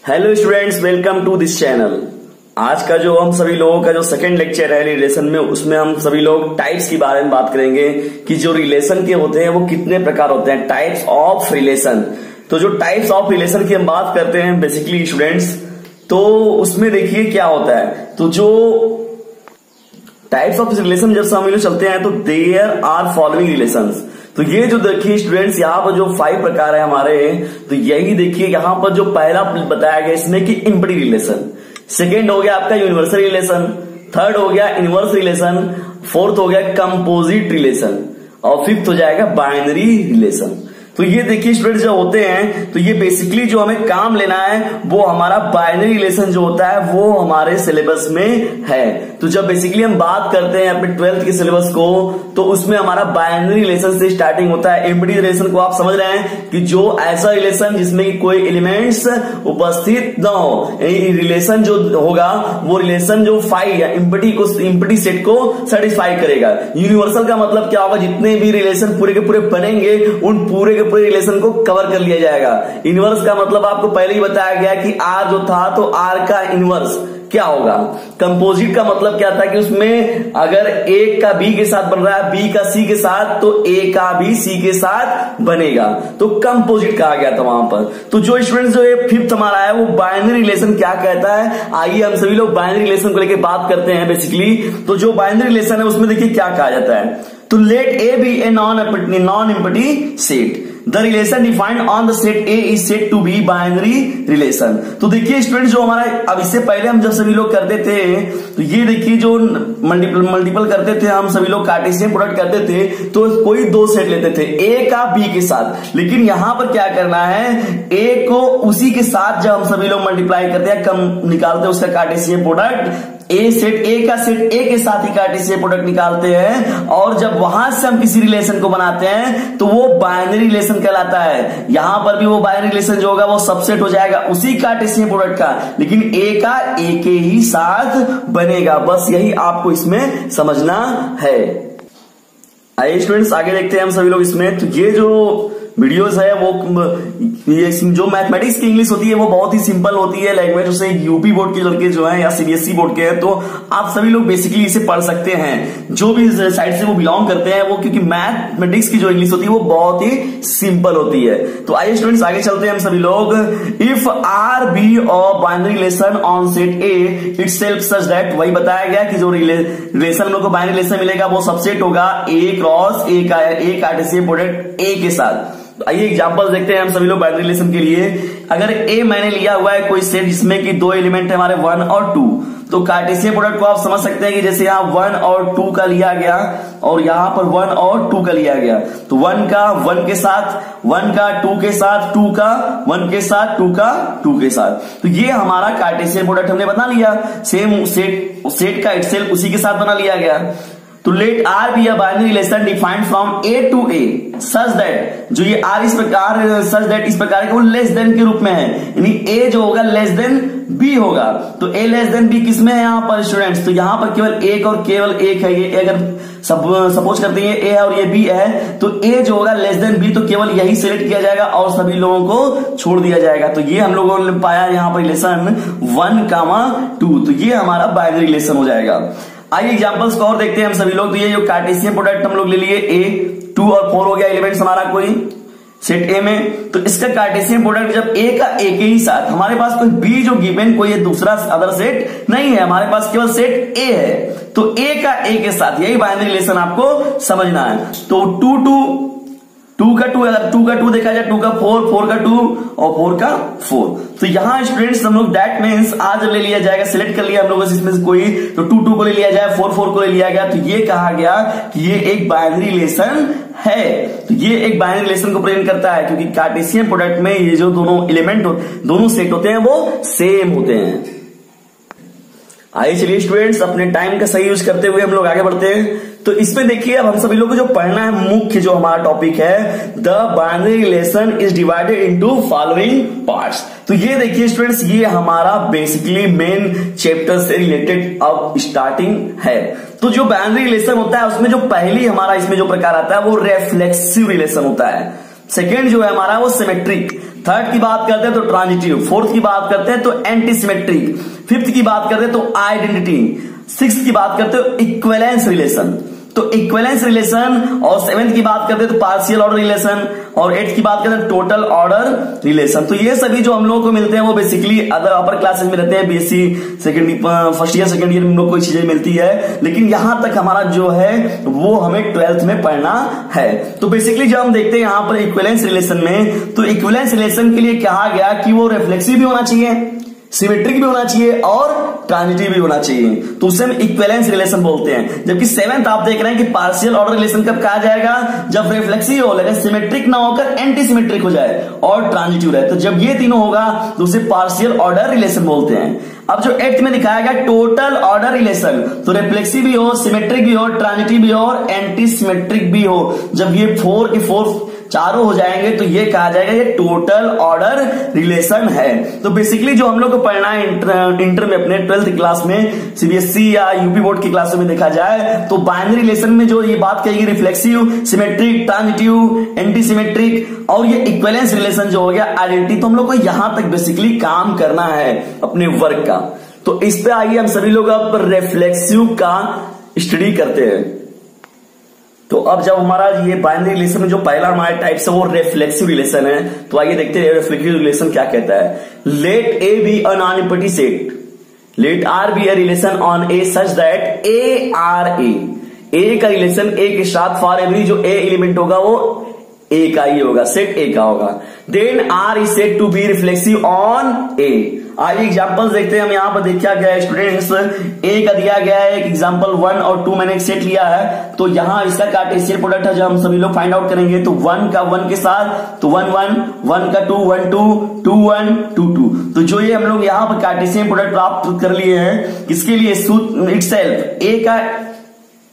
Hello students, welcome to this channel. आज का जो हम सभी लोगों का जो सेकंड लेक्चर है रिलेशन में, उसमें हम सभी लोग टाइप्स के बारे में बात करेंगे कि जो रिलेशन के होते हैं वो कितने प्रकार होते हैं, टाइप्स ऑफ रिलेशन। तो जो टाइप्स ऑफ रिलेशन की हम बात करते हैं बेसिकली स्टूडेंट्स, तो उसमें देखिए क्या होता है। तो जो टाइप्स ऑफ रिलेशन जब हम लोग चलते हैं तो देयर आर फॉलोइंग रिलेशंस। तो ये जो देखिए स्टूडेंट्स यहाँ पर जो 5 प्रकार है हमारे, तो यही देखिए यहाँ पर जो पहला बताया गया इसमें कि इम्पटी रिलेशन, सेकेंड हो गया आपका यूनिवर्सल रिलेशन, थर्ड हो गया इनवर्स रिलेशन, फोर्थ हो गया कंपोजिट रिलेशन और फिफ्थ हो जाएगा बाइनरी रिलेशन। तो ये देखिए स्टूडेंट्स जो होते हैं, तो ये बेसिकली जो हमें काम लेना है वो हमारा बाइनरी रिलेशन जो होता है वो हमारे सिलेबस में है। तो जब बेसिकली हम बात करते हैं अपने 12th के सिलेबस को, तो उसमें हमारा बाइनरी रिलेशन से स्टार्टिंग होता है। इम्पटी रिलेशन को आप समझ रहे हैं कि जो ऐसा रिलेशन जिसमें कि कोई एलिमेंट्स उपस्थित न हो, रिलेशन जो होगा वो रिलेशन जो फाई या इम्पटी सेट को सेटिस्फाई करेगा। यूनिवर्सल का मतलब क्या होगा, जितने भी रिलेशन पूरे के पूरे बनेंगे उन पूरे पूरे रिलेशन को कवर कर लिया जाएगा। इनवर्स का मतलब आपको पहले ही बताया गया कि आर जो था तो आर का इनवर्स क्या होगा। कंपोजिट का मतलब क्या था कि उसमें अगर ए का बी के साथ बन रहा है, बी का सी के साथ, तो ए का भी सी के साथ बनेगा, तो कंपोजिट कहा गया था वहां पर। तो जो स्टूडेंट्स जो ये फिफ्थ हमारा है वो बाइनरी रिलेशन क्या कहता है, आइए हम सभी लोग बाइनरी रिलेशन को लेकर बात करते हैं बेसिकली। तो जो बाइनरी रिलेशन है उसमें देखिए क्या कहा जाता है, तो let A be a non empty set, the relation defined on the set A is set to be binary relation. तो देखिए स्टूडेंट जो हमारा अब इससे पहले हम जब सभी लोग करते थे, तो ये देखिए जो मल्टीपल करते थे हम सभी लोग, कार्टेशियन प्रोडक्ट करते थे, तो कोई 2 सेट लेते थे ए का बी के साथ। लेकिन यहां पर क्या करना है, ए को उसी के साथ जब हम सभी लोग मल्टीप्लाई करते हैं, कम निकालते हैं उसका Cartesian product, A set A का सेट ए के साथ ही कार्टेशियन प्रोडक्ट निकालते हैं, और जब वहां से हम किसी रिलेशन को बनाते हैं तो वो बाइनरी रिलेशन कहलाता है। यहां पर भी वो बाइनरी रिलेशन जो होगा वो सबसेट हो जाएगा उसी कार्टेशियन प्रोडक्ट का, लेकिन ए का ए के ही साथ बनेगा। बस यही आपको इसमें समझना है। आइए स्टूडेंट्स आगे देखते हैं हम सभी लोग इसमें। तो ये जो वीडियोस है वो ये जो मैथमेटिक्स की इंग्लिश होती है वो बहुत ही सिंपल होती है लैंग्वेज, उसे यूपी बोर्ड के लड़के जो है या सीबीएसई बोर्ड के हैं, तो आप सभी लोग बेसिकली इसे पढ़ सकते हैं जो भी साइड से वो बिलोंग करते हैं वो, क्योंकि मैथमेटिक्स की जो इंग्लिश होती है वो बहुत ही सिंपल होती है। तो आइए स्टूडेंट्स आगे चलते हैं हम सभी लोग। इफ आर बी और binary relation on set A itself such that, वही बताया गया कि जो रिलेशन हम लोग को बाइनरी रिलेशन मिलेगा वो सबसेट होगा ए क्रॉस ए का, ए कार्टेशियन प्रोडक्ट ए के साथ। तो आइए एग्जांपल देखते हैं हम सभी लोग बाइनरी रिलेशन के लिए। अगर ए मैंने लिया हुआ है कोई सेट जिसमें कि 2 एलिमेंट है हमारे 1 और 2, तो कार्टेशियन प्रोडक्ट को आप समझ सकते हैं कि जैसे यहाँ 1 और 2 का लिया गया और यहाँ पर 1 और 2 का लिया गया, तो 1 का 1 के साथ, 1 का 2 के साथ, 2 का 1 के साथ, 2 का 2 के साथ। तो ये हमारा कार्टेशियन प्रोडक्ट हमने बना लिया, सेम सेट का इटसेल्फ उसी के साथ बना लिया गया। तो let R be a binary relation defined from A to A such that, जो ये आर इस प्रकार सच दैट इस प्रकार के वो लेस देन के रूप में है, यानी ए जो होगा लेस देन बी होगा। तो ए लेस देन बी किसमें है यहाँ पर स्टूडेंट्स, तो यहाँ पर केवल एक और केवल एक है। ये अगर सपोज करते हैं ए है और ये बी है, तो ए जो होगा लेस देन बी, तो केवल यही सिलेक्ट किया जाएगा और सभी लोगों को छोड़ दिया जाएगा। तो ये हम लोगों ने पाया यहाँ पर रिलेशन 1, 2, तो ये हमारा बाइनरी रिलेशन हो जाएगा। आइए एग्जांपल्स को और देखते हैं हम सभी लोग। तो ये जो कार्टेशियन प्रोडक्ट हम लोग ले लिए ए 2 और 4 हो गया एलिमेंट्स हमारा कोई सेट ए में, तो इसका कार्टेशियन प्रोडक्ट जब ए का ए के ही साथ, हमारे पास कोई बी जो गिवन कोई दूसरा अदर सेट नहीं है, हमारे पास केवल सेट ए है, तो ए का ए के साथ, यही बाइनरी रिलेशन आपको समझना है। तो 2 का 2, अगर 2 का 2 देखा जाए, 2 का 4, 4 का 2 और 4 का 4। तो यहां स्टूडेंट्स हम लोग दैट मीन्स आज ले लिया जाएगा, सिलेक्ट कर लिया हम लोग इसमें से कोई, तो 2 को ले लिया जाए, 4 को ले लिया गया, तो ये कहा गया कि ये एक बाइनरी रिलेशन है। तो ये एक बाइनरी रिलेशन को प्रेजेंट करता है, क्योंकि कार्टेशियन प्रोडक्ट में ये जो दोनों एलिमेंट दोनों सेट होते हैं वो सेम होते हैं। आइए चलिए स्टूडेंट्स अपने टाइम का सही यूज करते हुए हम लोग आगे बढ़ते हैं। तो इसमें देखिए अब हम सभी लोग को जो पढ़ना है, मुख्य जो हमारा टॉपिक है, the binary relation is divided into following parts. तो ये देखिए स्टूडेंट्स, ये हमारा बेसिकली मेन चैप्टर से रिलेटेड अब स्टार्टिंग है। तो जो बाइनरी रिलेशन होता है उसमें जो पहली हमारा इसमें जो प्रकार आता है वो रेफ्लेक्सिव रिलेशन होता है। सेकेंड जो है हमारा वो सिमेट्रिक, थर्ड की बात करते हैं तो ट्रांजिटिव, फोर्थ की बात करते हैं तो एंटी सिमेट्रिक, फिफ्थ की बात करते हैं तो आइडेंटिटी, सिक्स्थ की बात करते हो इक्विवेलेंस रिलेशन, तो इक्विवेलेंस रिलेशन, और सेवेंथ की बात करते हैं तो पार्शियल ऑर्डर रिलेशन, और एट्थ की बात करते हैं टोटल ऑर्डर रिलेशन। तो ये सभी जो हम लोगों को मिलते हैं वो बेसिकली अदर अपर क्लासेस में रहते हैं, BSc second first year second year में हम लोग को चीजें मिलती है, लेकिन यहां तक हमारा जो है वो हमें 12th में पढ़ना है। तो बेसिकली जब हम देखते हैं यहां पर इक्विवेलेंस रिलेशन में, तो इक्विवेलेंस रिलेशन के लिए कहा गया कि वो रिफ्लेक्सिव भी होना चाहिए, सिमेट्रिक भी होना चाहिए और ट्रांजिटिव भी होना चाहिए, तो उसे हम इक्विवेलेंस रिलेशन बोलते हैं। जबकि सेवेंथ आप देख रहे हैं कि पार्शियल ऑर्डर रिलेशन कब कहा जाएगा, जब रिफ्लेक्सिव हो, लेकिन सिमेट्रिक ना होकर एंटी सिमेट्रिक हो जाए और ट्रांजिटिव रहे। तो जब ये तीनों होगा तो उसे पार्शियल ऑर्डर रिलेशन बोलते हैं। अब जो 8th में दिखाया गया टोटल ऑर्डर रिलेशन, तो रिफ्लेक्सिव भी हो, सिमेट्रिक भी हो, ट्रांजिटिव भी हो और एंटी सिमेट्रिक भी हो, जब ये 4 के 4 चारों हो जाएंगे तो ये कहा जाएगा ये टोटल ऑर्डर रिलेशन है। तो बेसिकली जो हम लोग को पढ़ना है इंटर में अपने 12th क्लास में, सीबीएसई या यूपी बोर्ड की क्लासों में देखा जाए तो बाइनरी रिलेशन में जो ये बात कहेगी reflexive, symmetric, transitive, anti symmetric और ये इक्विवेलेंस रिलेशन जो हो गया आइडेंटिटी, तो हम लोग को यहां तक बेसिकली काम करना है अपने वर्क का। तो इस पे आइए हम सभी लोग अब रिफ्लेक्सिव का स्टडी करते हैं। तो अब जब हमारा ये बाइनरी रिलेशन में जो पहला हमारे टाइप से वो रिफ्लेक्सिव रिलेशन है, तो आइए देखते हैं रिफ्लेक्सिव रिलेशन क्या कहता है। Let A be a non empty set, let R be a relation on A such that A R A का रिलेशन ए के साथ फॉर एवरी जो ए एलिमेंट होगा वो ए का ही होगा, सेट ए का होगा। Then R is said to be reflexive on A. आइए एग्जांपल्स देखते हैं। हम यहां पर देखा गया है स्टूडेंट्स, ए का दिया गया है एक एग्जांपल 1 और 2 मैंने एक सेट लिया है, तो यहां इसका कार्टेशियन प्रोडक्ट है जो हम सभी लोग फाइंड आउट करेंगे। तो 1 का 1 के साथ तो 1 1, 1 का 2 1 2, 2 1 2 2। तो जो ये हम लोग यहां पर कार्टेशियन प्रोडक्ट प्राप्त कर लिए हैं, किसके लिए, इटसेल्फ ए का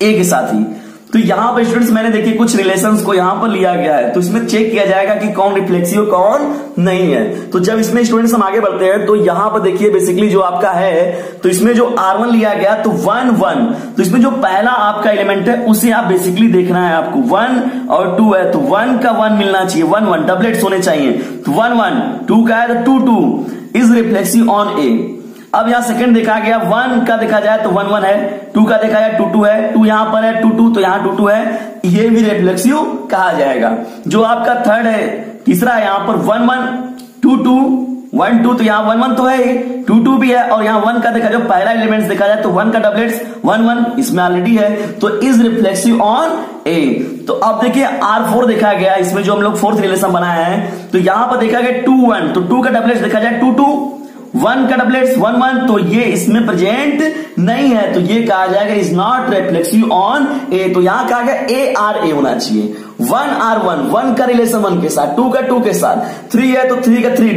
ए के साथ ही। तो यहां पर स्टूडेंट्स मैंने देखिए कुछ रिलेशंस को यहां पर लिया गया है, तो इसमें चेक किया जाएगा कि कौन रिफ्लेक्सिव कौन नहीं है। तो जब इसमें स्टूडेंट्स हम आगे बढ़ते हैं तो यहां पर देखिए बेसिकली जो आपका है, तो इसमें जो R1 लिया गया तो 1 1, तो इसमें जो पहला आपका एलिमेंट है उसे आप बेसिकली देखना है आपको, 1 और 2 है तो 1 का 1 मिलना चाहिए, 1 1 डबलेट्स होने चाहिए, तो 1 1, 2 का है तो 2 2 इज रिफ्लेक्सिव ऑन ए। अब यहां सेकंड देखा गया, 1 का देखा जाए तो 1 1 है, 2 का देखा जाए 2 2 है, 2 यहां पर है 2 2 तो यहां 2 2 है, ये भी रिफ्लेक्सिव कहा जाएगा। जो आपका थर्ड है, तीसरा है यहां पर 1 1 2 2 1 2, तो यहां 1 1 तो है, 2 2 भी है, और यहां 1 का देखा जाए पहला एलिमेंट देखा जाए तो 1 का डबलेट्स 1 1 इसमें ऑलरेडी है, तो इज रिफ्लेक्सिव ऑन ए। तो अब देखिए R4 देखा गया, इसमें जो हम लोग फोर्थ रिलेशन बनाया है, तो यहां पर देखा गया 2 1, तो 2 का डबलेट्स देखा जाए 2 2, 1 का डबलेट्स 1 1, तो ये इसमें प्रेजेंट नहीं है, तो ये कहा जाएगा is not reflexive on A. तो यहां कहा गया ए आर ए होना चाहिए, 1 R1, 1 का रिलेशन 1 के साथ, 2 का 2 के साथ, 3 है तो 3 का 3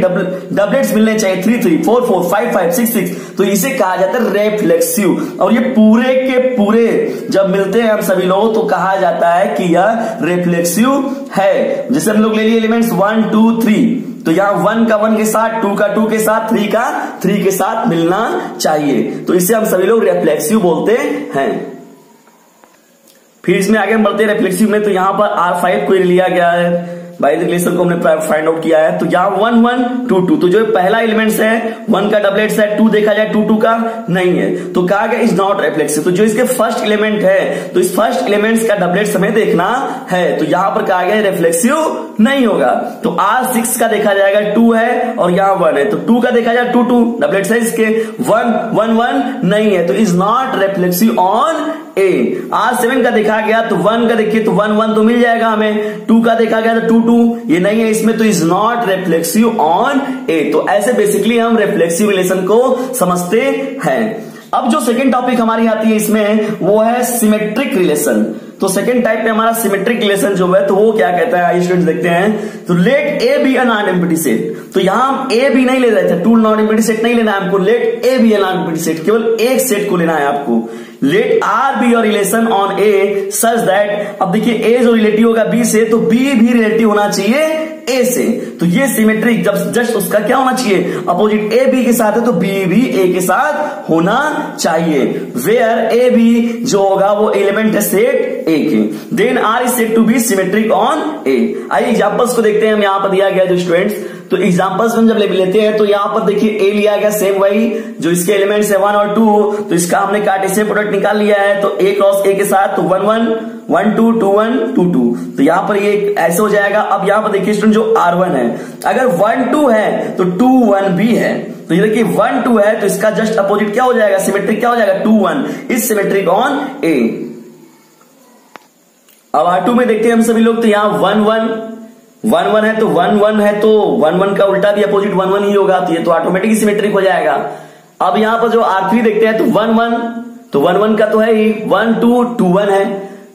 डबलेट्स मिलने चाहिए, 3 3 4 4 5 5 6 6, तो इसे कहा जाता है रिफ्लेक्सिव। और ये पूरे के पूरे जब मिलते हैं हम सभी लोग तो कहा जाता है कि यह रिफ्लेक्सिव है। जैसे हम लोग ले लिए एलिमेंट्स 1 2 3, तो यहां 1 का 1 के साथ, 2 का 2 के साथ, 3 का 3 के साथ मिलना चाहिए, तो इसे हम सभी लोग रिफ्लेक्सिव बोलते हैं। फिर इसमें आगे बढ़ते हैं रिफ्लेक्सिव में, तो यहां पर R5 को लिया गया है, बाय द रिलेशन को हमने फाइंड आउट किया है। तो यहां 1 1 2 2, तो जो पहला एलिमेंट्स है 1 का डबलेट्स है, 2 देखा जाए 2 2 का नहीं है, तो कहा गया इज नॉट रिफ्लेक्सिव। तो जो इसके फर्स्ट एलिमेंट है, तो इस फर्स्ट एलिमेंट्स का डबलेट्स हमें देखना है, तो यहां पर कहा गया रिफ्लेक्सिव नहीं होगा। तो R6 का देखा जाएगा 2 है और यहां 1 है, तो 2 का देखा जाए 2 2 डबलेट्स है इसके, 1 1 1 नहीं है, तो is not reflexive on A. R7 का देखा गया तो 1 का देखिए तो 1 1 तो मिल जाएगा हमें, 2 का देखा गया तो 2 2, ये नहीं है इसमें, तो is not reflexive on A. तो ऐसे बेसिकली हम रिफ्लेक्सिव रिलेशन को समझते हैं। अब जो सेकंड टॉपिक हमारी आती है इसमें वो है सिमेट्रिक रिलेशन। तो सेकंड टाइप में हमारा सिमेट्रिक रिलेशन जो है तो वो क्या कहता है, आइए स्टूडेंट्स देखते हैं। तो let A be a non empty set, तो यहां हम ए बी नहीं ले रहे थे, टू नॉन एम्प्टी सेट नहीं लेना है हमको, let A be a non empty set, केवल एक सेट को लेना है आपको। Let R be your relation on A such that, अब देखिए ए जो रिलेटिव होगा बी से, तो बी भी रिलेटिव होना चाहिए ए से, तो ये सिमेट्रिक जब जस्ट उसका क्या होना चाहिए, अपोजिट ए बी के साथ है तो बी भी ए के साथ होना चाहिए। वेयर ए बी जो होगा वो एलिमेंट है सेट ए के, then R is said to be symmetric on A. आइए एग्जांपल्स को देखते हैं। हम यहां पर दिया गया जो स्टूडेंट्स, तो एग्जांपल्स में जब लेते हैं तो यहां पर देखिए ए लिया गया, सेम वही जो इसके एलिमेंट्स है 1 और 2, तो इसका हमने कार्टेशियन प्रोडक्ट निकाल लिया है। तो ए क्रॉस ए के साथ तो 1 1 1 2 2 1 2 2, तो यहां पर ये ऐसे हो जाएगा। अब यहां पर देखिए स्टूडेंट जो R1 है, अगर 1 2 है तो 2 1 भी है, तो ये देखिए 1 2 है तो इसका जस्ट अपोजिट क्या हो जाएगा, सिमेट्रिक क्या हो जाएगा, 2 1 इज सिमेट्रिक ऑन ए। अब R2 में देखते हैं हम सभी लोग, तो यहां 1 1 है तो 1 1 है तो 1 1 का उल्टा भी अपोजिट 1 1 ही होगा, तो ये तो ऑटोमेटिकली सिमेट्रिक हो जाएगा। अब यहां पर जो R3 देखते हैं तो 1 1, तो 1 1 का तो है ही, 1 2 2 1 है,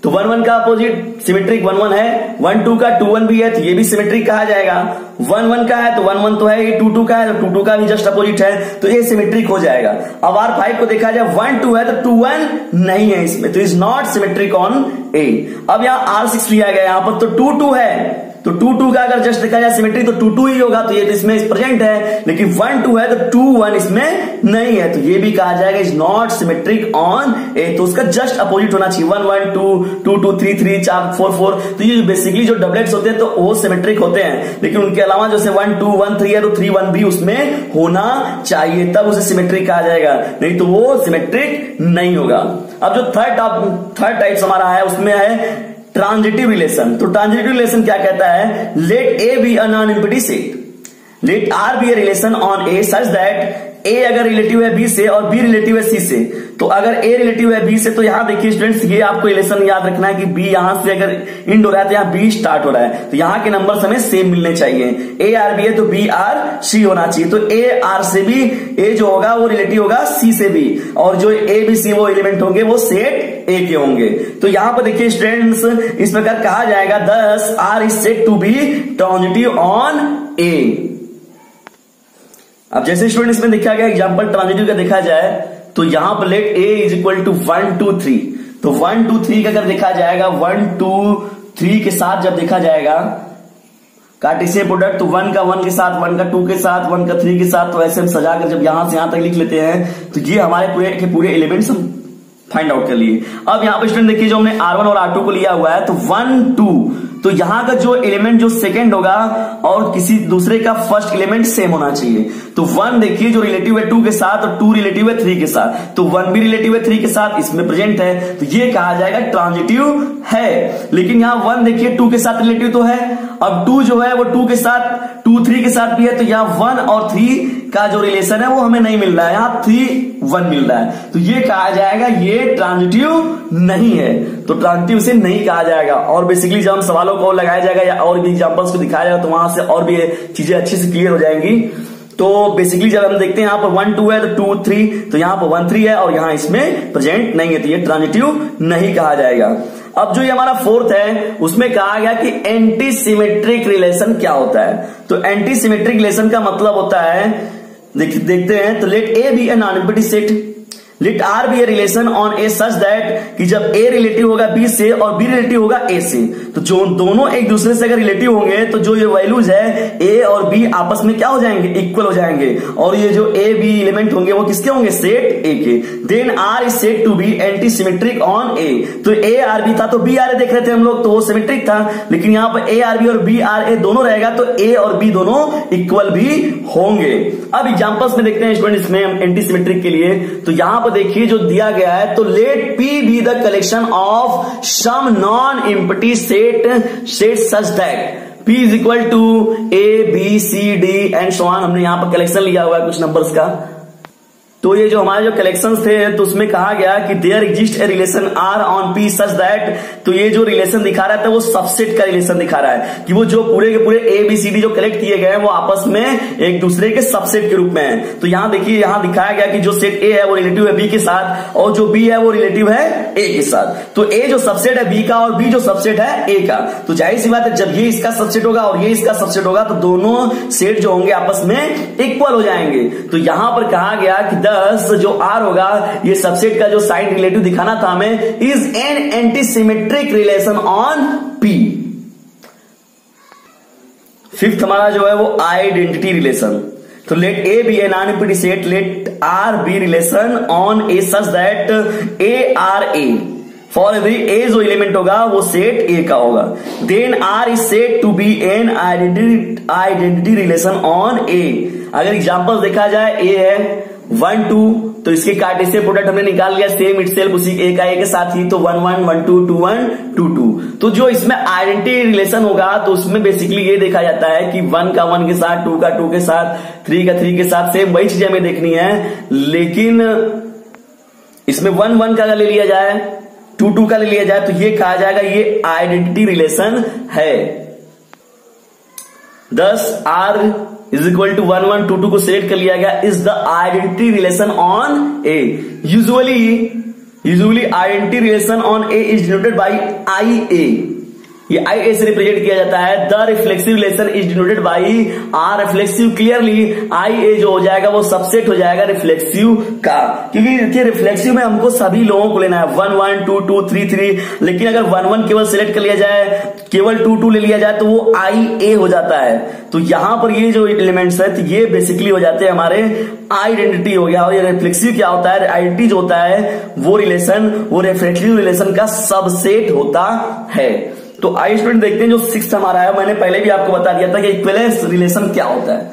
तो 1 1 का अपोजिट सिमेट्रिक 1 1 है, 1 2 का 2 1 भी है तो ये भी सिमेट्रिक कहा जाएगा। 1 1 का है तो 1 1 तो है, 2 2 का है तो 2 2 का भी जस्ट अपोजिट है, तो ये सिमेट्रिक हो जाएगा। अब R5 को देखा जाए, 1 2 है तो 2 1 नहीं है इसमें, तो is not symmetric on A. अब यहां R6 लिया गया, यहां पर तो 2 2 है, तो 2 2 का अगर जस्ट देखा जाए सिमेट्री तो 2 2 ही होगा, तो ये तो इसमें प्रेजेंट है, लेकिन 1 2 है तो 2 1 इसमें नहीं है, तो ये भी कहा जाएगा is not symmetric on A. तो उसका जस्ट अपोजिट होना चाहिए, 1 1 2 2 2 3 3 4 4 4, तो ये बेसिकली जो डबलेट्स होते हैं तो वो सिमेट्रिक होते हैं, लेकिन उनके अलावा जैसे 1 2 1 3 है तो 3 1 भी उसमें होना चाहिए, तब उसे सिमेट्रिक कहा जाएगा, नहीं तो वो सिमेट्रिक नहीं होगा। अब जो थर्ड टाइप्स हमारा है उसमें है ट्रांजिटिव रिलेशन। तो ट्रांजिटिव रिलेशन क्या कहता है, let A be a non empty set, let R be a relation on A such that A अगर रिलेटिव है बी से और बी रिलेटिव है सी से, तो अगर ए रिलेटिव है बी से तो यहां देखिए स्टूडेंट्स, ये आपको रिलेशन याद रखना है कि बी यहां से अगर इंड हो रहा है तो यहां बी स्टार्ट हो रहा है, तो यहां के नंबर हमें सेम मिलने चाहिए। ए आर बी है तो बी आर सी होना चाहिए, तो ए आर से भी ए जो होगा वो रिलेटिव होगा सी से भी, और जो ए बी सी वो एलिमेंट होंगे वो सेट ए के होंगे। तो यहां पर देखिए स्टूडेंट्स इस प्रकार कहा जाएगा, thus R is said to be transitive on A. अब जैसे स्टूडेंट इसमें देखा गया एग्जांपल ट्रांजिटिव का देखा जाए, तो यहां पर let A is equal to 1 2 3, तो 1 2 3 का अगर देखा जाएगा 1 2 3 के साथ जब देखा जाएगा कार्टेशियन प्रोडक्ट, तो 1 का 1 के साथ, 1 का 2 के साथ, 1 का 3 के साथ, तो ऐसे हम सजाकर जब यहां से यहां तक लिख लेते हैं तो ये हमारे पूरे के पूरे एलिमेंट्स हम फाइंड आउट कर लिए। अब यहां पर स्टूडेंट देखिए जो हमने R1 और R2 को लिया हुआ है, तो 1 2, तो यहां का जो एलिमेंट जो सेकंड होगा और किसी दूसरे का फर्स्ट एलिमेंट सेम होना चाहिए। तो 1 देखिए जो रिलेटिव है 2 के साथ और 2 रिलेटिव है 3 के साथ, तो 1 भी रिलेटिव है 3 के साथ, इसमें प्रेजेंट है, तो ये कहा जाएगा ट्रांजिटिव है। लेकिन यहां 1 देखिए 2 के साथ रिलेटिव तो है, अब 2 जो है वो 2 के साथ 2 3 के साथ भी है, तो यहां 1 और 3 का जो रिलेशन है वो हमें नहीं मिल रहा है, यहां 3 1 मिल रहा है, तो ये कहा जाएगा ये ट्रांजिटिव नहीं है, तो ट्रांजिटिव से नहीं कहा जाएगा। और बेसिकली जब हम सवालों को लगाया जाएगा या और भी एग्जांपल्स को दिखाया जाएगा तो वहां से और भी चीजें अच्छे से क्लियर हो जाएंगी। तो बेसिकली जब हम देखते हैं यहां पर 1 2 है तो 2 3, तो यहां पर 1 3 है और यहां इसमें प्रेजेंट नहीं है, तो ये ट्रांजिटिव नहीं कहा जाएगा। अब जो ये हमारा फोर्थ है उसमें कहा गया कि एंटी सिमेट्रिक रिलेशन क्या होता है। तो एंटी सिमेट्रिक रिलेशन का मतलब होता है, देखते हैं, तो let A be a non empty set, let R be a relation on A such that कि जब ए रिलेटिव होगा बी से और बी रिलेटिव होगा ए से, तो जो दोनों एक दूसरे से अगर रिलेटिव होंगे तो जो ये वैल्यूज है ए और बी आपस में क्या हो जाएंगे, इक्वल हो जाएंगे, और ये जो ए बी एलिमेंट होंगे वो किसके होंगे, सेट ए के। Then R is said to be anti symmetric on A, तो ए आर बी था तो बी आर ए देख रहे थे हम लोग, तो वो सिमेट्रिक था, लेकिन यहां पर ए आर बी और बी आर ए दोनों रहेगा तो ए और बी दोनों इक्वल भी होंगे। अब एग्जांपल्स में देखते हैं स्टूडेंट इसमें एंटी सिमेट्रिक के लिए, तो यहां देखिए जो दिया गया है, तो let P be the collection of some non empty set such that P is equal to A B C D and so on. हमने यहां पर कलेक्शन लिया हुआ है कुछ नंबर्स का, तो ये जो हमारे जो कलेक्शंस थे तो उसमें कहा गया कि there exist a relation R on P such that, तो ये जो रिलेशन दिखा रहा था वो सबसेट का रिलेशन दिखा रहा है कि वो जो पूरे के पूरे ए बी सी डी जो कलेक्ट किए गए हैं वो आपस में एक दूसरे के सबसेट के रूप में है। तो यहां देखिए यहां दिखाया गया कि जो सेट ए है वो रिलेटिव है बी के साथ और जो बी है वो रिलेटिव है ए के साथ, तो ए जो सबसेट है बी का और बी जो सबसेट है ए का, तो जाहिर सी बात है जब ये इसका सबसेट होगा और ये इसका सबसेट होगा तो दोनों सेट जो होंगे आपस में इक्वल हो जाएंगे। तो यहां पर कहा गया कि जो आर होगा ये सबसेट का जो साइन रिलेटिव दिखाना था हमें, is an anti symmetric relation on P. Fifth हमारा जो है वो आइडेंटिटी रिलेशन, तो let A be a non empty set, let R be relation on A such that A R a, for every a जो element होगा वो set A का होगा। Then R is set to be an identity relation on A. अगर example देखा जाए ए है 1 2, तो इसके कार्टेशियन प्रोडक्ट हमने निकाल लिया सेम इटसेल्फ उसी ए का ए के साथ ही, तो 1 1 1 2 2 1 2 2। तो जो इसमें आइडेंटिटी रिलेशन होगा तो उसमें बेसिकली ये देखा जाता है कि 1 का 1 के साथ, 2 का 2 के साथ, 3 का 3 के साथ, सेम वही चीजें हमें देखनी है। लेकिन इसमें 1 1 का ले लिया जाए, 2 2 का ले लिया जाए, तो ये कहा जाएगा ये आइडेंटिटी रिलेशन है। thus R is equal to 1 1 2 2 को सिलेक्ट कर लिया गया is the identity relation on A. Usually identity relation on A is denoted by I A. ये आई ए से रिप्रेजेंट किया जाता है। The reflexive relation is denoted by R reflexive. Clearly I A जो हो जाएगा वो सबसेट हो जाएगा रिफ्लेक्सिव का, क्योंकि देखिए रिफ्लेक्सिव में हमको सभी लोगों को लेना है 1 1 2 2 3 3। लेकिन अगर 1 1 केवल सिलेक्ट कर लिया जाए, केवल 2 2 ले लिया जाए तो वो आई ए हो जाता है। तो यहां पर ये जो एलिमेंट्स है तो ये बेसिकली हो जाते हैं हमारे आइडेंटिटी हो गया। और ये रिफ्लेक्सिव क्या होता है, आइडेंटिटी जो होता है वो रिलेशन, वो रिफ्लेक्सिव रिलेशन का सबसेट होता है। तो आइए स्टूडेंट देखते हैं जो 6th हमारा है। मैंने पहले भी आपको बता दिया था कि इक्विवेलेंस रिलेशन क्या होता है।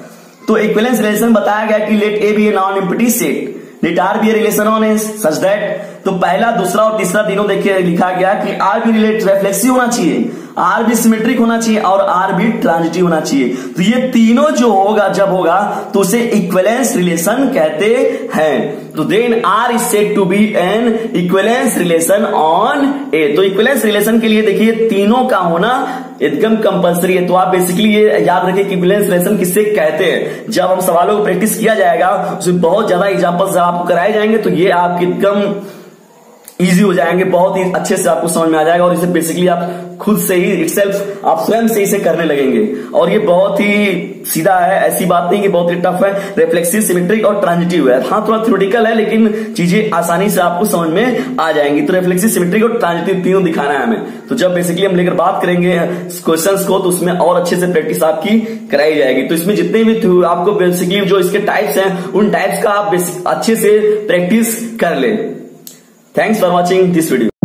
तो इक्विवेलेंस रिलेशन बताया गया कि let A be a non empty set, let R be a relation on A such that. तो पहला, दूसरा और तीसरा तीनों देखिए लिखा गया कि आर बी रिफ्लेक्सिव होना चाहिए, आर बी सिमेट्रिक होना चाहिए और आर बी ट्रांजिटिव होना चाहिए। तो ये तीनों जो होगा जब होगा तो उसे इक्विवेलेंस रिलेशन कहते हैं। तो then R is said to be an equivalence relation on A. तो इक्विवेलेंस रिलेशन के लिए देखिए तीनों का होना एकदम कंपलसरी है। तो आप बेसिकली ये याद रखिए कि इक्विवेलेंस रिलेशन किससे कहते हैं। जब हम सवालों को प्रैक्टिस किया जाएगा उसमें बहुत ज्यादा एग्जांपल्स आपको कराए जाएंगे तो ये आपके एकदम इजी हो जाएंगे, बहुत ही अच्छे से आपको समझ में आ जाएगा। और इसे बेसिकली आप खुद से ही इटसेल्फ आप स्वयं से इसे करने लगेंगे। और ये बहुत ही सीधा है, ऐसी बात नहीं कि बहुत ही टफ है। रिफ्लेक्सिव, सिमेट्रिक और ट्रांजिटिव है। हाँ थोड़ा थ्योरेटिकल है लेकिन चीजें आसानी से आपको समझ में आ जाएंगी। तो रिफ्लेक्सिव, सिमेट्रिक और ट्रांजिटिव तीनों दिखाना है हमें। तो जब बेसिकली हम लेकर बात करेंगे क्वेश्चंस को तो उसमें और अच्छे से प्रैक्टिस आपकी कराई जाएगी। तो इसमें जितने भी आपको बेसिकली जो इसके टाइप्स हैं उन टाइप्स का आप अच्छे से प्रैक्टिस कर ले। Thanks for watching this video.